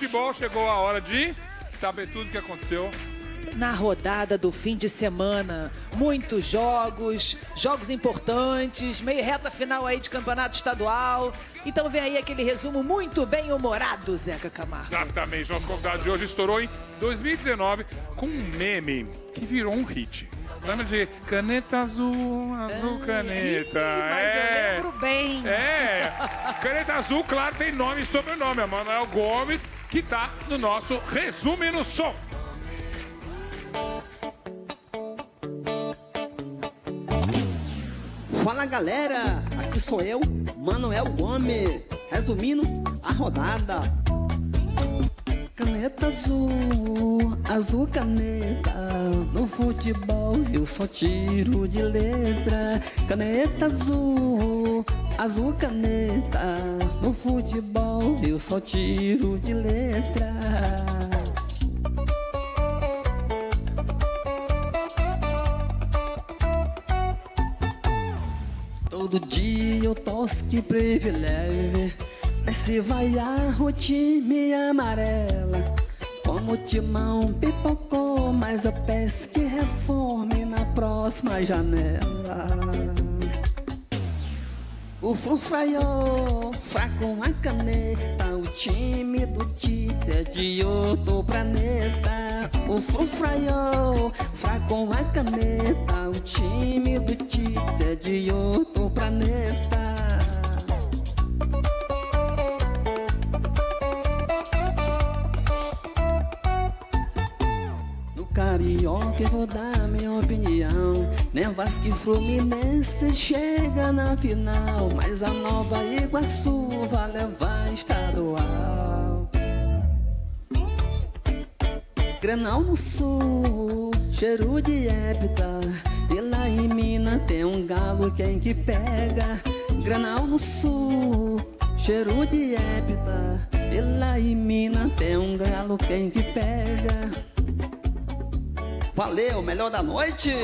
Futebol, chegou a hora de saber tudo o que aconteceu. Na rodada do fim de semana, muitos jogos importantes, meio reta final aí de campeonato estadual. Então vem aí aquele resumo muito bem humorado, Zeca Camargo. Exatamente, nosso convidado de hoje estourou em 2019 com um meme que virou um hit. Lembra de caneta azul, azul caneta. Mas eu lembro bem. Caneta azul, claro, tem nome e sobrenome. É Manuel Gomes, que tá no nosso Resume no Som. Fala galera, aqui sou eu, Manuel Gomes, resumindo a rodada. Caneta azul, azul caneta, no futebol eu só tiro de letra. Caneta azul, azul caneta, no futebol eu só tiro de letra. Todo dia eu torço que privilégio, mas se vaiar o time amarela. Como o timão pipocou, mas eu peço que reforme na próxima janela. O frufraiô, fraco a caneta, o time do Tite é de outro planeta. O frufraiô, fraco a caneta, o time do Tite é de outro planeta. No Carioca eu vou dar minha opinião. Nem Vasco e Fluminense chega na final, mas a Nova Iguaçu vai levar estadual. Grenal no Sul, cheiro de hepta, e lá em Minas tem um galo quem que pega. Grenal no Sul, cheiro de hepta, e lá em Minas tem um galo quem que pega. Valeu, melhor da noite!